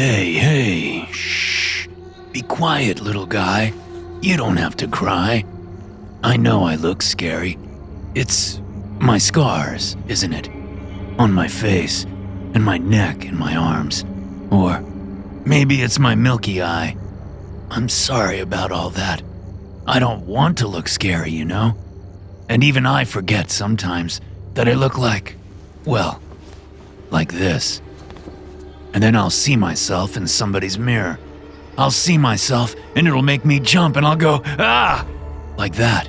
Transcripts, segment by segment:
Hey, shh. Be quiet, little guy. You don't have to cry. I know I look scary. It's my scars, isn't it? On my face, and my neck, and my arms. Or maybe it's my milky eye. I'm sorry about all that. I don't want to look scary, you know? And even I forget sometimes that I look like this. And then I'll see myself in somebody's mirror. I'll see myself and it'll make me jump and I'll go, ah! Like that.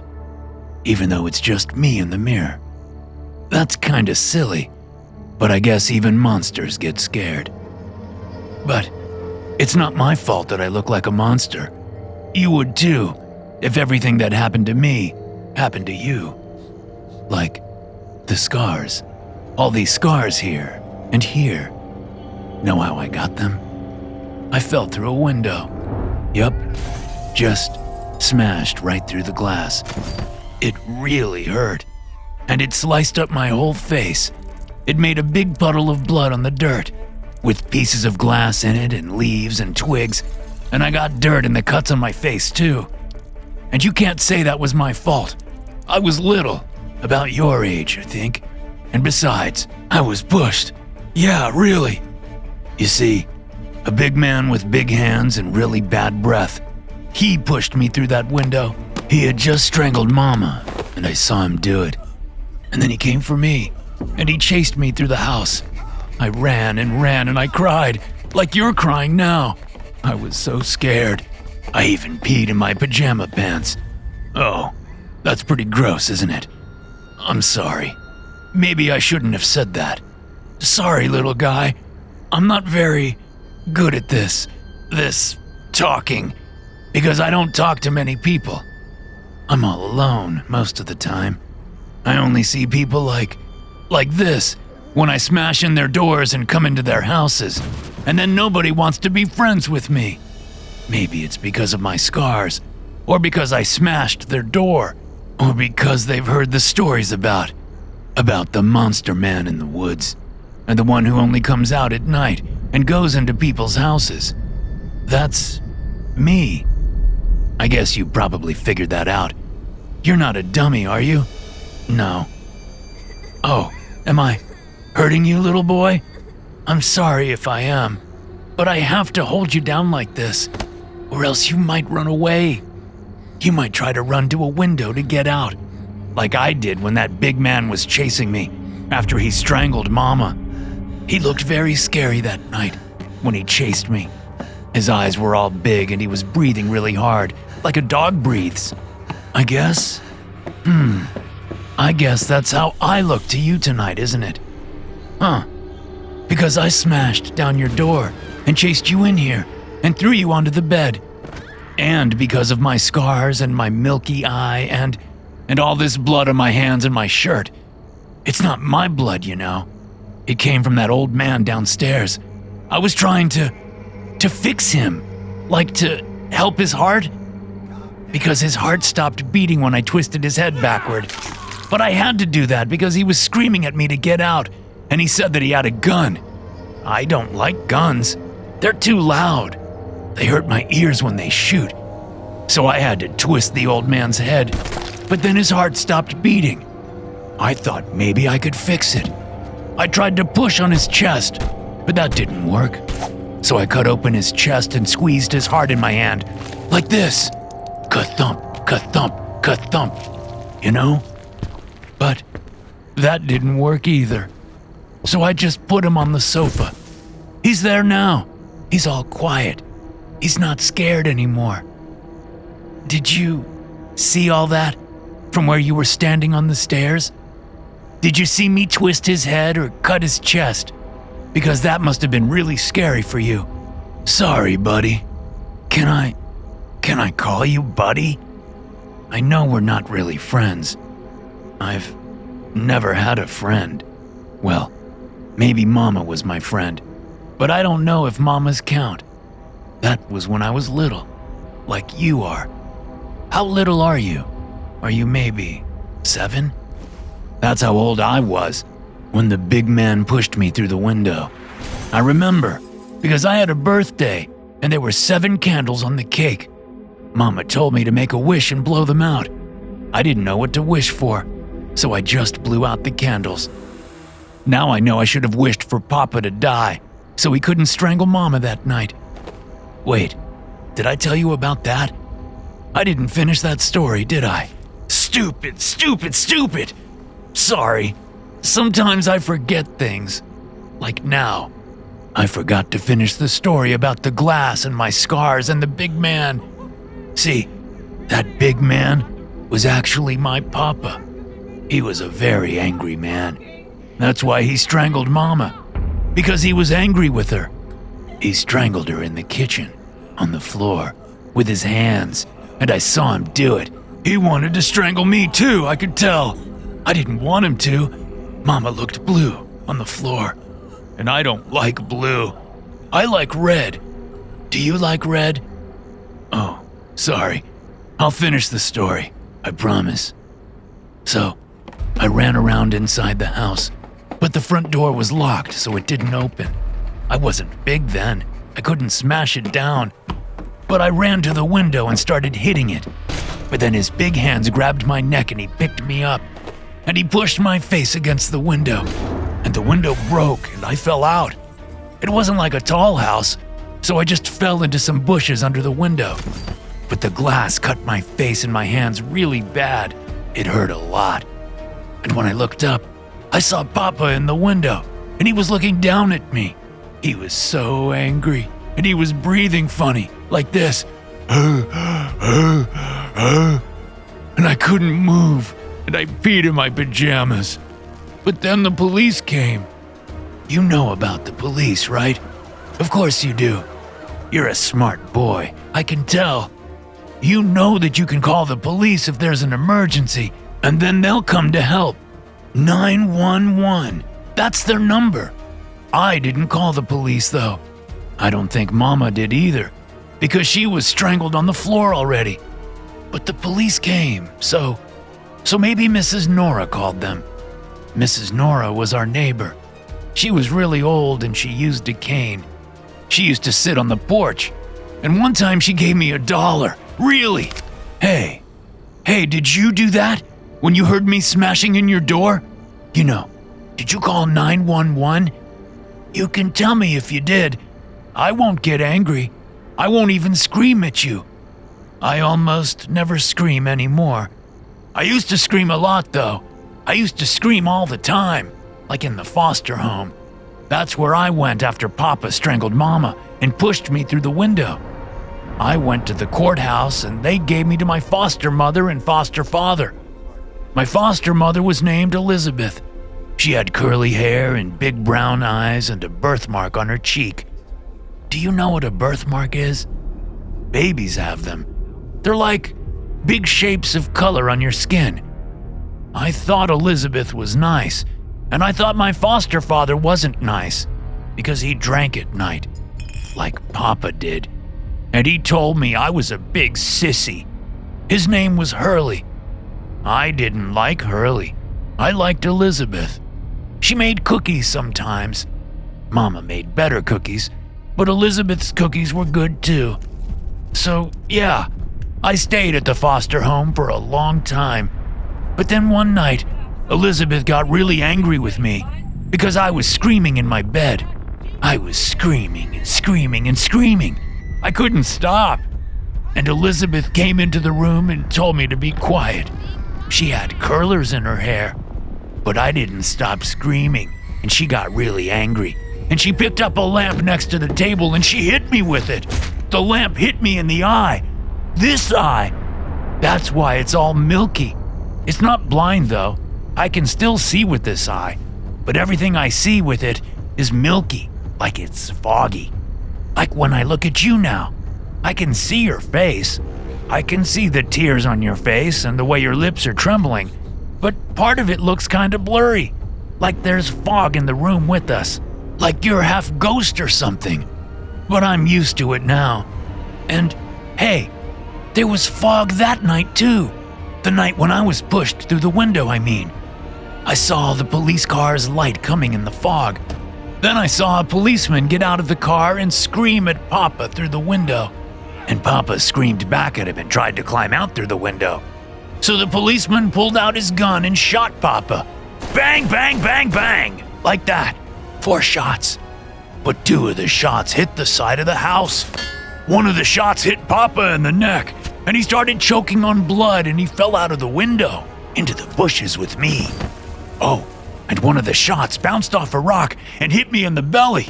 Even though it's just me in the mirror. That's kinda silly, but I guess even monsters get scared. But it's not my fault that I look like a monster. You would too, if everything that happened to me happened to you. Like the scars. All these scars here and here. Know how I got them? I fell through a window. Yup, just smashed right through the glass. It really hurt, and it sliced up my whole face. It made a big puddle of blood on the dirt, with pieces of glass in it and leaves and twigs, and I got dirt in the cuts on my face too. And you can't say that was my fault. I was little, about your age, I think. And besides, I was pushed. Yeah, really. You see, a big man with big hands and really bad breath. He pushed me through that window. He had just strangled Mama, and I saw him do it. And then he came for me, and he chased me through the house. I ran and I cried, like you're crying now. I was so scared. I even peed in my pajama pants. Oh, that's pretty gross, isn't it? I'm sorry. Maybe I shouldn't have said that. Sorry, little guy. I'm not very good at this talking, because I don't talk to many people. I'm all alone most of the time. I only see people like this when I smash in their doors and come into their houses, and then nobody wants to be friends with me. Maybe it's because of my scars, or because I smashed their door, or because they've heard the stories about the monster man in the woods, and the one who only comes out at night and goes into people's houses. That's me. I guess you probably figured that out. You're not a dummy, are you? No. Oh, am I hurting you, little boy? I'm sorry if I am, but I have to hold you down like this, or else you might run away. You might try to run to a window to get out, like I did when that big man was chasing me after he strangled Mama. He looked very scary that night when he chased me. His eyes were all big and he was breathing really hard, like a dog breathes. I guess that's how I look to you tonight, isn't it? Huh. Because I smashed down your door and chased you in here and threw you onto the bed. And because of my scars and my milky eye and all this blood on my hands and my shirt. It's not my blood, you know. It came from that old man downstairs. I was trying to fix him, like to help his heart. Because his heart stopped beating when I twisted his head backward. But I had to do that because he was screaming at me to get out, and he said that he had a gun. I don't like guns. They're too loud. They hurt my ears when they shoot. So I had to twist the old man's head, but then his heart stopped beating. I thought maybe I could fix it. I tried to push on his chest, but that didn't work. So I cut open his chest and squeezed his heart in my hand, like this. Ka-thump, ka-thump, ka-thump, you know? But that didn't work either. So I just put him on the sofa. He's there now. He's all quiet. He's not scared anymore. Did you see all that from where you were standing on the stairs? Did you see me twist his head or cut his chest? Because that must have been really scary for you. Sorry, buddy. Can I call you buddy? I know we're not really friends. I've never had a friend. Well, maybe Mama was my friend, but I don't know if Mamas count. That was when I was little, like you are. How little are you? Are you maybe 7? That's how old I was when the big man pushed me through the window. I remember because I had a birthday and there were 7 candles on the cake. Mama told me to make a wish and blow them out. I didn't know what to wish for, so I just blew out the candles. Now I know I should have wished for Papa to die, so he couldn't strangle Mama that night. Wait, did I tell you about that? I didn't finish that story, did I? Stupid. Sorry. Sometimes I forget things. Like now. I forgot to finish the story about the glass and my scars and the big man. See, that big man was actually my papa. He was a very angry man. That's why he strangled Mama. Because he was angry with her. He strangled her in the kitchen, on the floor, with his hands, and I saw him do it. He wanted to strangle me too, I could tell. I didn't want him to. Mama looked blue on the floor. And I don't like blue. I like red. Do you like red? Oh, sorry. I'll finish the story, I promise. So, I ran around inside the house, but the front door was locked, so it didn't open. I wasn't big then. I couldn't smash it down. But I ran to the window and started hitting it. But then his big hands grabbed my neck and he picked me up. And he pushed my face against the window. And the window broke and I fell out. It wasn't like a tall house, so I just fell into some bushes under the window. But the glass cut my face and my hands really bad. It hurt a lot. And when I looked up, I saw Papa in the window, and he was looking down at me. He was so angry, and he was breathing funny, like this. And I couldn't move, and I peed in my pajamas. But then the police came. You know about the police, right? Of course you do. You're a smart boy, I can tell. You know that you can call the police if there's an emergency, and then they'll come to help. 911. That's their number. I didn't call the police, though. I don't think Mama did either, because she was strangled on the floor already. But the police came, so maybe Mrs. Nora called them. Mrs. Nora was our neighbor. She was really old and she used a cane. She used to sit on the porch, and one time she gave me $1. Really? Hey, did you do that when you heard me smashing in your door? You know, did you call 911? You can tell me if you did. I won't get angry. I won't even scream at you. I almost never scream anymore. I used to scream a lot, though. I used to scream all the time, like in the foster home. That's where I went after Papa strangled Mama and pushed me through the window. I went to the courthouse and they gave me to my foster mother and foster father. My foster mother was named Elizabeth. She had curly hair and big brown eyes and a birthmark on her cheek. Do you know what a birthmark is? Babies have them. They're like big shapes of color on your skin. I thought Elizabeth was nice, and I thought my foster father wasn't nice because he drank at night, like Papa did. And he told me I was a big sissy. His name was Hurley. I didn't like Hurley. I liked Elizabeth. She made cookies sometimes. Mama made better cookies, but Elizabeth's cookies were good too. So, yeah, I stayed at the foster home for a long time. But then one night, Elizabeth got really angry with me because I was screaming in my bed. I was screaming and screaming and screaming. I couldn't stop. And Elizabeth came into the room and told me to be quiet. She had curlers in her hair. But I didn't stop screaming, and she got really angry. And she picked up a lamp next to the table and she hit me with it. The lamp hit me in the eye. This eye. That's why it's all milky. It's not blind though. I can still see with this eye. But everything I see with it is milky, like it's foggy. Like when I look at you now, I can see your face. I can see the tears on your face and the way your lips are trembling. But part of it looks kind of blurry, like there's fog in the room with us, like you're half ghost or something. But I'm used to it now. And hey, there was fog that night too. The night when I was pushed through the window, I mean. I saw the police car's light coming in the fog. Then I saw a policeman get out of the car and scream at Papa through the window. And Papa screamed back at him and tried to climb out through the window. So the policeman pulled out his gun and shot Papa. Bang, bang, bang, bang! Like that. 4 shots. But 2 of the shots hit the side of the house. One of the shots hit Papa in the neck, and he started choking on blood, and he fell out of the window into the bushes with me. Oh, and one of the shots bounced off a rock and hit me in the belly.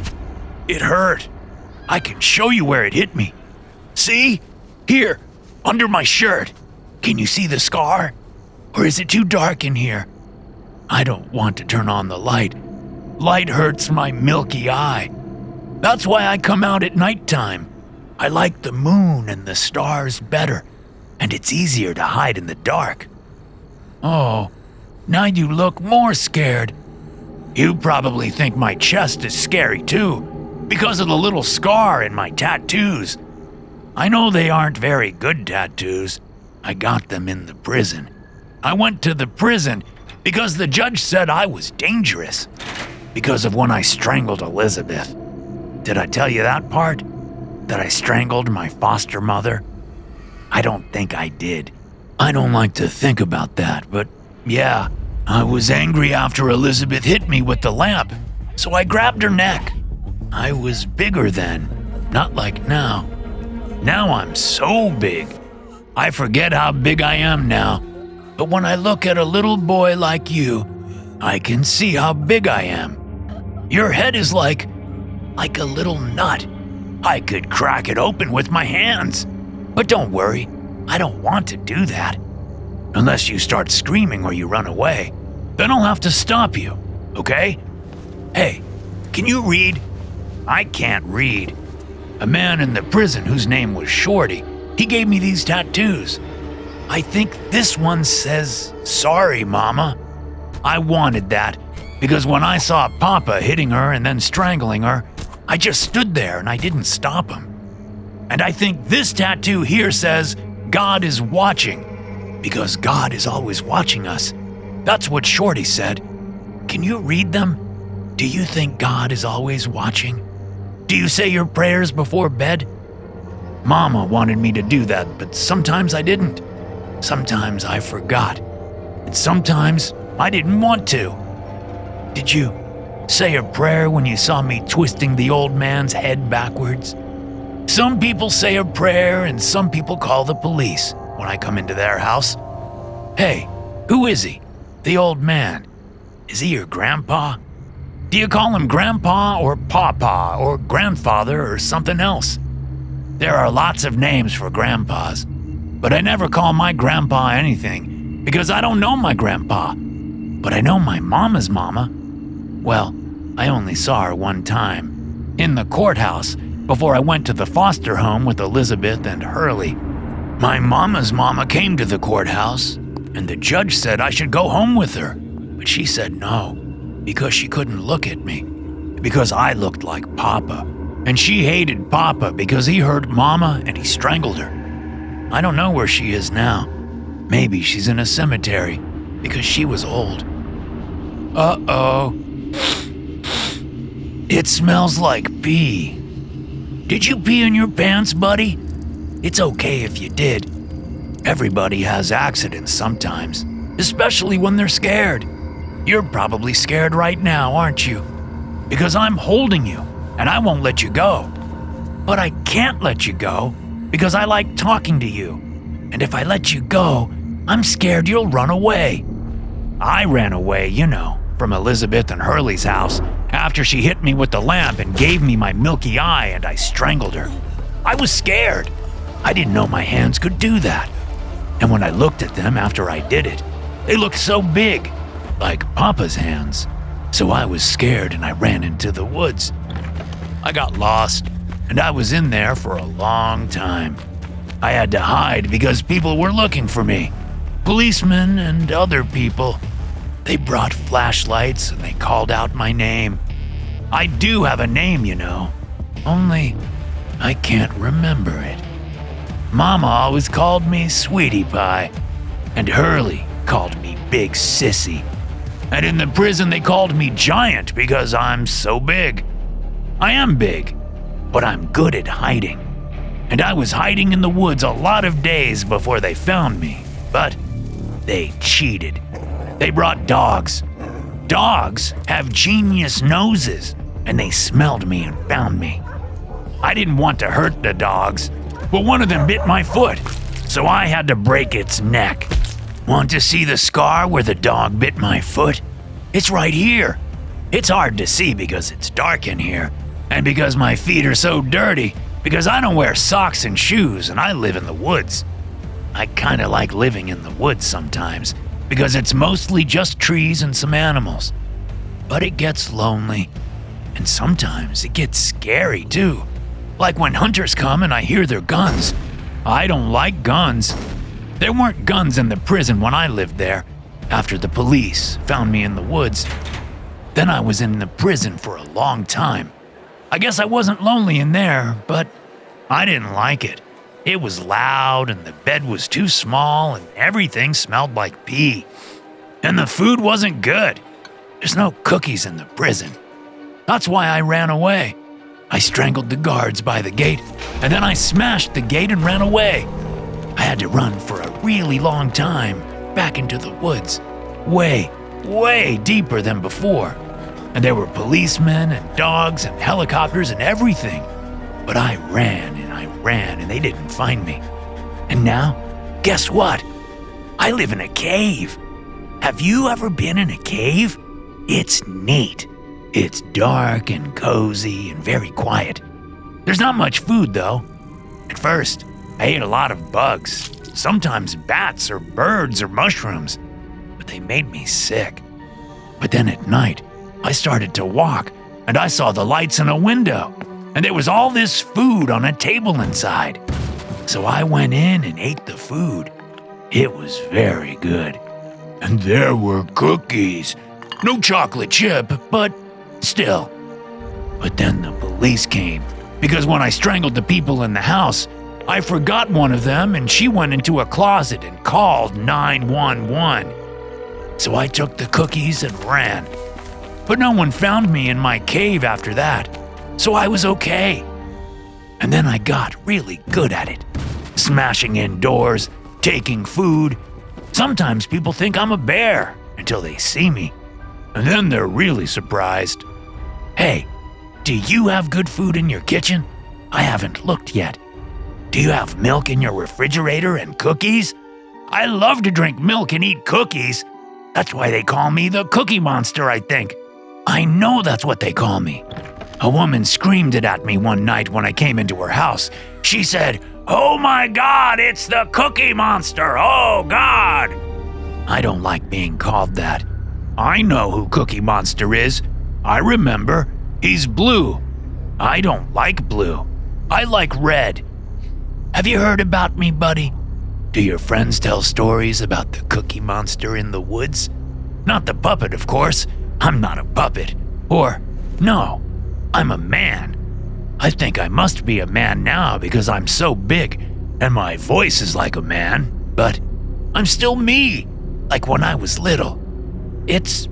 It hurt. I can show you where it hit me. See? Here, under my shirt. Can you see the scar? Or is it too dark in here? I don't want to turn on the light. Light hurts my milky eye. That's why I come out at nighttime. I like the moon and the stars better, and it's easier to hide in the dark. Oh, now you look more scared. You probably think my chest is scary too, because of the little scar and my tattoos. I know they aren't very good tattoos. I got them in the prison. I went to the prison because the judge said I was dangerous, because of when I strangled Elizabeth. Did I tell you that part? That I strangled my foster mother? I don't think I did. I don't like to think about that, but yeah, I was angry after Elizabeth hit me with the lamp, so I grabbed her neck. I was bigger then, not like now. Now I'm so big. I forget how big I am now, but when I look at a little boy like you, I can see how big I am. Your head is like a little nut. I could crack it open with my hands. But don't worry, I don't want to do that. Unless you start screaming or you run away. Then I'll have to stop you, okay? Hey, can you read? I can't read. A man in the prison whose name was Shorty, he gave me these tattoos. I think this one says, "Sorry, Mama." I wanted that because when I saw Papa hitting her and then strangling her, I just stood there and I didn't stop him. And I think this tattoo here says, "God is watching," because God is always watching us. That's what Shorty said. Can you read them? Do you think God is always watching? Do you say your prayers before bed? Mama wanted me to do that, but sometimes I didn't. Sometimes I forgot. And sometimes I didn't want to. Did you say a prayer when you saw me twisting the old man's head backwards? Some people say a prayer and some people call the police when I come into their house. Hey, who is he? The old man. Is he your grandpa? Do you call him grandpa or papa or grandfather or something else? There are lots of names for grandpas, but I never call my grandpa anything because I don't know my grandpa. But I know my mama's mama. Well, I only saw her one time, in the courthouse, before I went to the foster home with Elizabeth and Hurley. My mama's mama came to the courthouse, and the judge said I should go home with her, but she said no, because she couldn't look at me, because I looked like Papa, and she hated Papa because he hurt Mama and he strangled her. I don't know where she is now. Maybe she's in a cemetery, because she was old. Uh-oh. It smells like pee. Did you pee in your pants, buddy? It's okay if you did. Everybody has accidents sometimes, especially when they're scared. You're probably scared right now, aren't you? Because I'm holding you, and I won't let you go. But I can't let you go, because I like talking to you. And if I let you go, I'm scared you'll run away. I ran away, from Elizabeth and Hurley's house after she hit me with the lamp and gave me my milky eye and I strangled her. I was scared. I didn't know my hands could do that. And when I looked at them after I did it, they looked so big, like Papa's hands. So I was scared and I ran into the woods. I got lost, and I was in there for a long time. I had to hide because people were looking for me. Policemen and other people. They brought flashlights and they called out my name. I do have a name, only I can't remember it. Mama always called me Sweetie Pie, and Hurley called me Big Sissy. And in the prison they called me giant because I'm so big. I am big, but I'm good at hiding. And I was hiding in the woods a lot of days before they found me, but they cheated. They brought dogs. Dogs have genius noses, and they smelled me and found me. I didn't want to hurt the dogs, but one of them bit my foot, so I had to break its neck. Want to see the scar where the dog bit my foot? It's right here. It's hard to see because it's dark in here, and because my feet are so dirty, because I don't wear socks and shoes and I live in the woods. I kinda like living in the woods sometimes, because it's mostly just trees and some animals. But it gets lonely, and sometimes it gets scary too. Like when hunters come and I hear their guns. I don't like guns. There weren't guns in the prison when I lived there, after the police found me in the woods. Then I was in the prison for a long time. I guess I wasn't lonely in there, but I didn't like it. It was loud and the bed was too small and everything smelled like pee. And the food wasn't good. There's no cookies in the prison. That's why I ran away. I strangled the guards by the gate, and then I smashed the gate and ran away. I had to run for a really long time, back into the woods, way, way deeper than before. And there were policemen and dogs and helicopters and everything. But I ran and they didn't find me. And now, guess what? I live in a cave. Have you ever been in a cave? It's neat. It's dark and cozy and very quiet. There's not much food though. At first, I ate a lot of bugs, sometimes bats or birds or mushrooms, but they made me sick. But then at night, I started to walk and I saw the lights in a window, and there was all this food on a table inside. So I went in and ate the food. It was very good. And there were cookies. No chocolate chip, but still. But then the police came, because when I strangled the people in the house, I forgot one of them and she went into a closet and called 911. So I took the cookies and ran. But no one found me in my cave after that, so I was okay. And then I got really good at it, smashing in doors, taking food. Sometimes people think I'm a bear until they see me, and then they're really surprised. Hey, do you have good food in your kitchen? I haven't looked yet. Do you have milk in your refrigerator and cookies? I love to drink milk and eat cookies. That's why they call me the Cookie Monster, I think. I know that's what they call me. A woman screamed it at me one night when I came into her house. She said, "Oh my God, it's the Cookie Monster, oh God!" I don't like being called that. I know who Cookie Monster is. I remember. He's blue. I don't like blue. I like red. Have you heard about me, buddy? Do your friends tell stories about the Cookie Monster in the woods? Not the puppet, of course. I'm not a puppet. Or, no, I'm a man. I think I must be a man now because I'm so big and my voice is like a man, but I'm still me, like when I was little. It's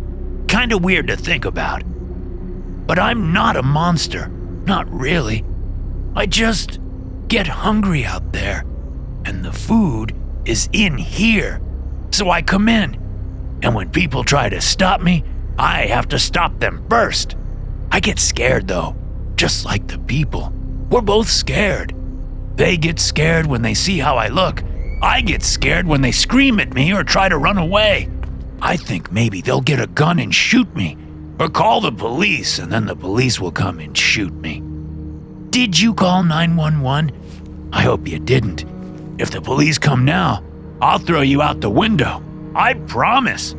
kind of weird to think about. But I'm not a monster, not really. I just get hungry out there, and the food is in here, so I come in. And when people try to stop me, I have to stop them first. I get scared though, just like the people. We're both scared. They get scared when they see how I look. I get scared when they scream at me or try to run away. I think maybe they'll get a gun and shoot me, or call the police and then the police will come and shoot me. Did you call 911? I hope you didn't. If the police come now, I'll throw you out the window. I promise.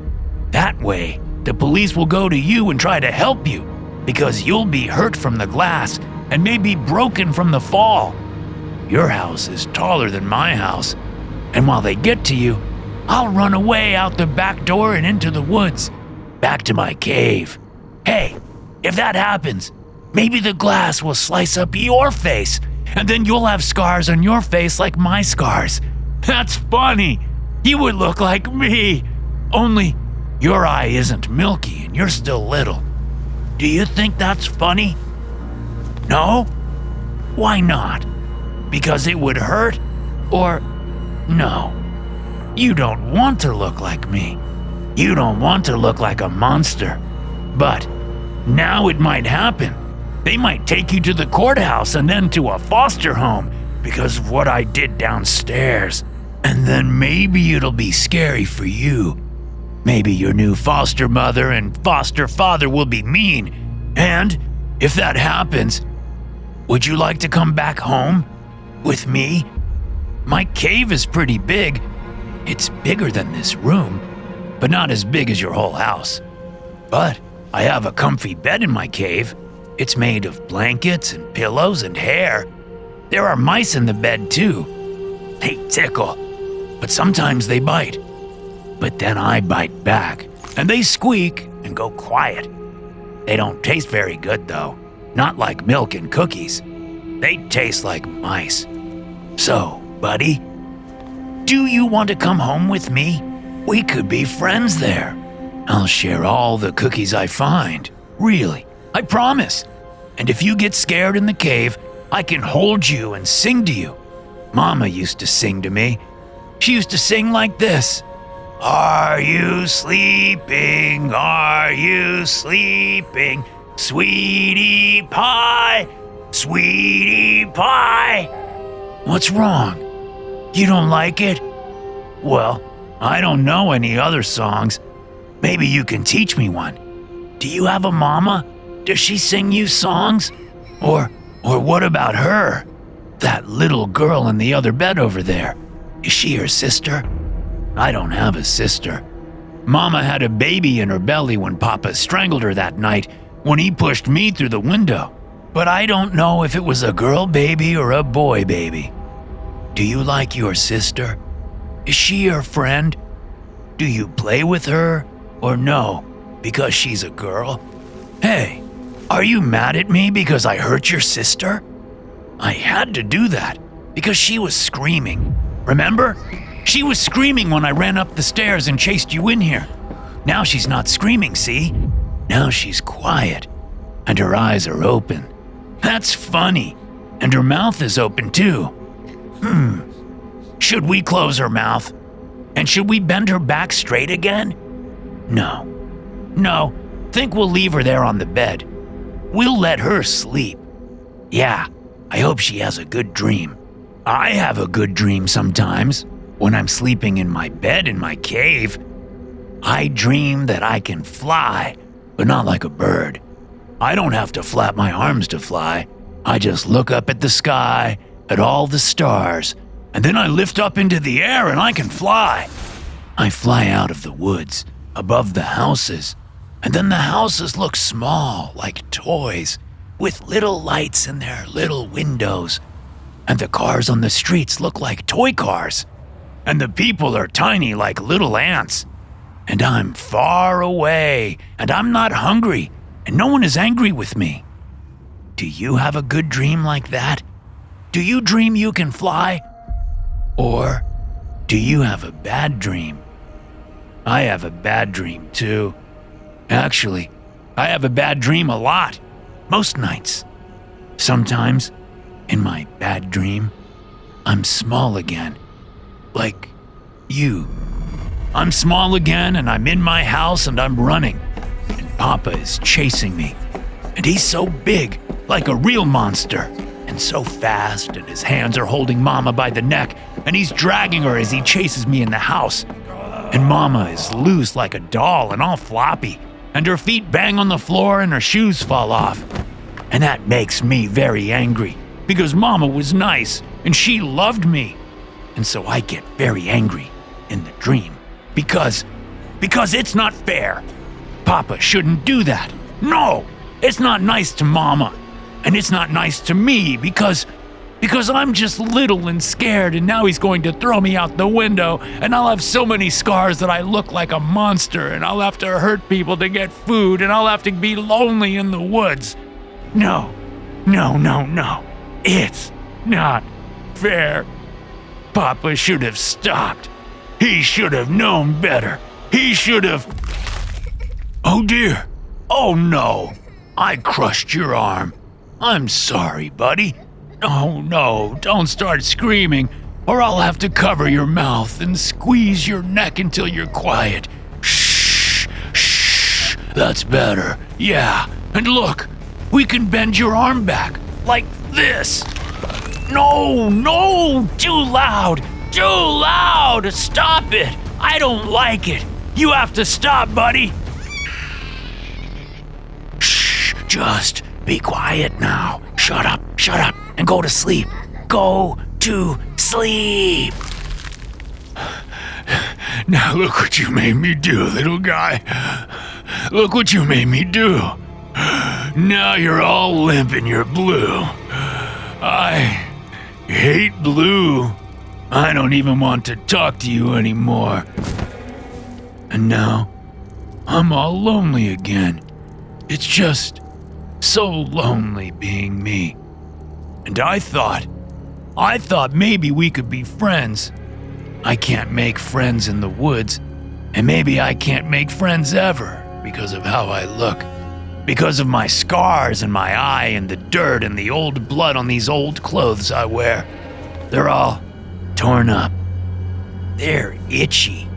That way, the police will go to you and try to help you, because you'll be hurt from the glass and maybe broken from the fall. Your house is taller than my house, and while they get to you, I'll run away out the back door and into the woods, back to my cave. Hey, if that happens, maybe the glass will slice up your face, and then you'll have scars on your face like my scars. That's funny. You would look like me. Only Your eye isn't milky and you're still little. Do you think that's funny? No? Why not? Because it would hurt? Or no? You don't want to look like me. You don't want to look like a monster. But now it might happen. They might take you to the courthouse and then to a foster home because of what I did downstairs. And then maybe it'll be scary for you. Maybe your new foster mother and foster father will be mean. And if that happens, would you like to come back home with me? My cave is pretty big. It's bigger than this room, but not as big as your whole house. But I have a comfy bed in my cave. It's made of blankets and pillows and hair. There are mice in the bed too. They tickle, but sometimes they bite. But then I bite back, and they squeak and go quiet. They don't taste very good though, not like milk and cookies. They taste like mice. So, buddy, do you want to come home with me? We could be friends there. I'll share all the cookies I find, really, I promise. And if you get scared in the cave, I can hold you and sing to you. Mama used to sing to me. She used to sing like this. Are you sleeping? Are you sleeping? Sweetie pie, sweetie pie. What's wrong? You don't like it? Well, I don't know any other songs. Maybe you can teach me one. Do you have a mama? Does she sing you songs? Or what about her? That little girl in the other bed over there. Is she your sister? I don't have a sister. Mama had a baby in her belly when Papa strangled her that night when he pushed me through the window. But I don't know if it was a girl baby or a boy baby. Do you like your sister? Is she your friend? Do you play with her or no, because she's a girl? Hey, are you mad at me because I hurt your sister? I had to do that because she was screaming. Remember? She was screaming when I ran up the stairs and chased you in here. Now she's not screaming, see? Now she's quiet, and her eyes are open. That's funny, and her mouth is open too. Should we close her mouth? And should we bend her back straight again? No, think we'll leave her there on the bed. We'll let her sleep. Yeah, I hope she has a good dream. I have a good dream sometimes. When I'm sleeping in my bed in my cave, I dream that I can fly, but not like a bird. I don't have to flap my arms to fly. I just look up at the sky, at all the stars, and then I lift up into the air and I can fly. I fly out of the woods, above the houses, and then the houses look small, like toys, with little lights in their little windows. And the cars on the streets look like toy cars. And the people are tiny like little ants. And I'm far away, and I'm not hungry, and no one is angry with me. Do you have a good dream like that? Do you dream you can fly? Or do you have a bad dream? I have a bad dream too. Actually, I have a bad dream a lot, most nights. Sometimes, in my bad dream, I'm small again. Like you. I'm small again and I'm in my house and I'm running. And Papa is chasing me. And he's so big, like a real monster. And so fast, and his hands are holding Mama by the neck. And he's dragging her as he chases me in the house. And Mama is loose like a doll and all floppy. And her feet bang on the floor and her shoes fall off. And that makes me very angry. Because Mama was nice and she loved me. And so I get very angry in the dream because it's not fair. Papa shouldn't do that. No, it's not nice to Mama. And it's not nice to me because I'm just little and scared and now he's going to throw me out the window and I'll have so many scars that I look like a monster and I'll have to hurt people to get food and I'll have to be lonely in the woods. No. It's not fair. Papa should have stopped. He should have known better. He should have... Oh dear. Oh no. I crushed your arm. I'm sorry, buddy. Oh no, don't start screaming, or I'll have to cover your mouth and squeeze your neck until you're quiet. Shh, shh, that's better. Yeah, and look, we can bend your arm back, like this. No, too loud, stop it. I don't like it. You have to stop, buddy. Shh, just be quiet now. Shut up, and go to sleep. Go to sleep. Now look what you made me do, little guy. Look what you made me do. Now you're all limp and you're blue. I hate blue. I don't even want to talk to you anymore. And now, I'm all lonely again. It's just so lonely being me. And I thought maybe we could be friends. I can't make friends in the woods, and maybe I can't make friends ever because of how I look. Because of my scars and my eye and the dirt and the old blood on these old clothes I wear. They're all torn up. They're itchy.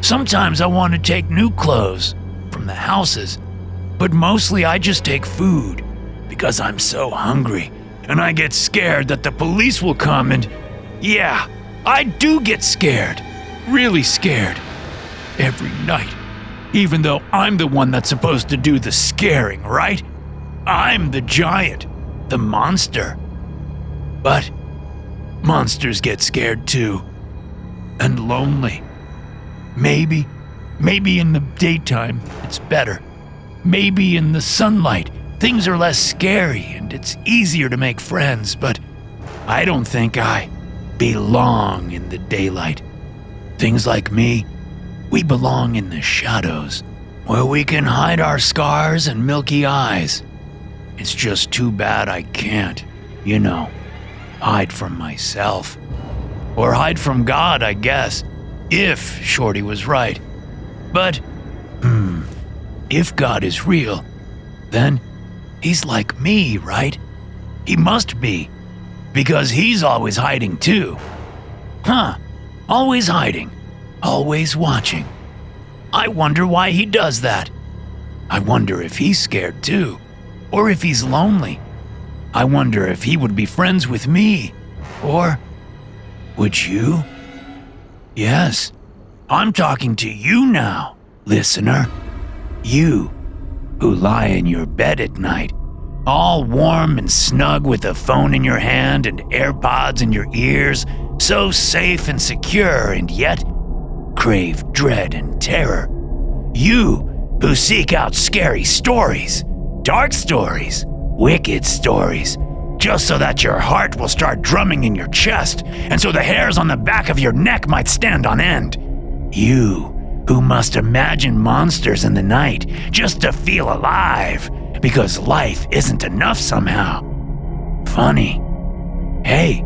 Sometimes I want to take new clothes from the houses, but mostly I just take food because I'm so hungry and I get scared that the police will come and, yeah, I do get scared, really scared, every night, even though I'm the one that's supposed to do the scaring, right? I'm the giant, the monster. But monsters get scared too, and lonely. Maybe in the daytime it's better. Maybe in the sunlight things are less scary and it's easier to make friends, but I don't think I belong in the daylight. Things like me, we belong in the shadows, where we can hide our scars and milky eyes. It's just too bad I can't, hide from myself. Or hide from God, I guess, if Shorty was right. But, if God is real, then he's like me, right? He must be, because he's always hiding too. Always hiding, always watching. I wonder why he does that. I wonder if he's scared too, or if he's lonely. I wonder if he would be friends with me, or would you? Yes, I'm talking to you now, listener. You, who lie in your bed at night, all warm and snug with a phone in your hand and AirPods in your ears, so safe and secure, and yet crave dread and terror. You, who seek out scary stories, dark stories, wicked stories, just so that your heart will start drumming in your chest, and so the hairs on the back of your neck might stand on end. You, who must imagine monsters in the night just to feel alive, because life isn't enough somehow. Funny. Hey,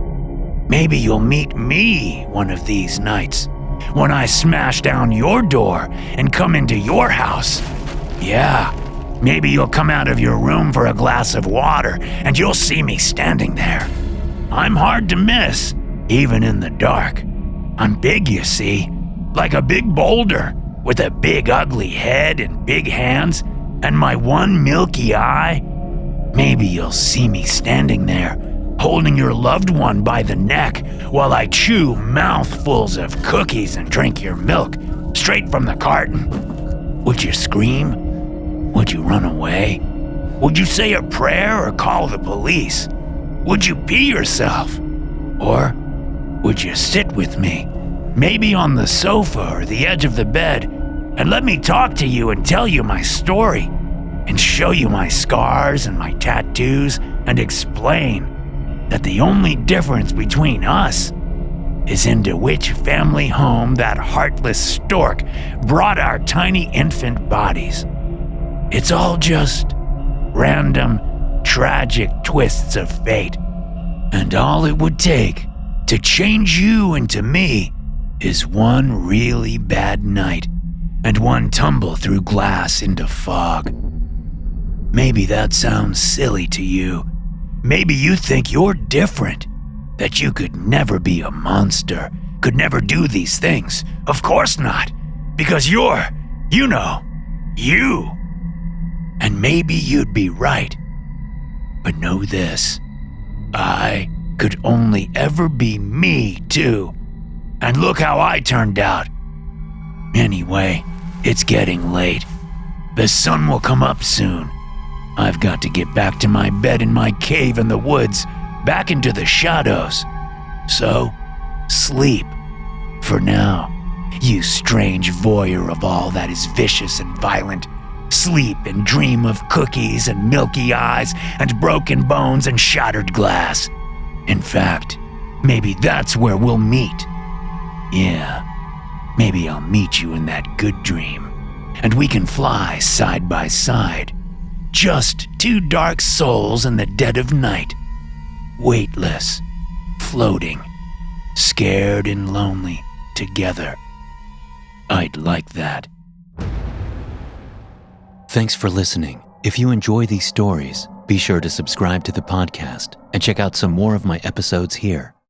maybe you'll meet me one of these nights, when I smash down your door and come into your house. Yeah, maybe you'll come out of your room for a glass of water and you'll see me standing there. I'm hard to miss, even in the dark. I'm big, you see, like a big boulder with a big ugly head and big hands and my one milky eye. Maybe you'll see me standing there, holding your loved one by the neck while I chew mouthfuls of cookies and drink your milk straight from the carton. Would you scream? Would you run away? Would you say a prayer or call the police? Would you pee yourself? Or would you sit with me, maybe on the sofa or the edge of the bed, and let me talk to you and tell you my story, and show you my scars and my tattoos, and explain that the only difference between us is into which family home that heartless stork brought our tiny infant bodies. It's all just random, tragic twists of fate. And all it would take to change you into me is one really bad night. and one tumble through glass into fog. Maybe that sounds silly to you. Maybe you think you're different, that you could never be a monster, could never do these things. Of course not, because you're, you. And maybe you'd be right. But know this, I could only ever be me too. And look how I turned out. Anyway, it's getting late. The sun will come up soon. I've got to get back to my bed in my cave in the woods, back into the shadows. So, sleep. For now, you strange voyeur of all that is vicious and violent. Sleep and dream of cookies and milky eyes and broken bones and shattered glass. In fact, maybe that's where we'll meet. Yeah, maybe I'll meet you in that good dream, and we can fly side by side. Just two dark souls in the dead of night. Weightless, floating, scared and lonely together. I'd like that. Thanks for listening. If you enjoy these stories, be sure to subscribe to the podcast and check out some more of my episodes here.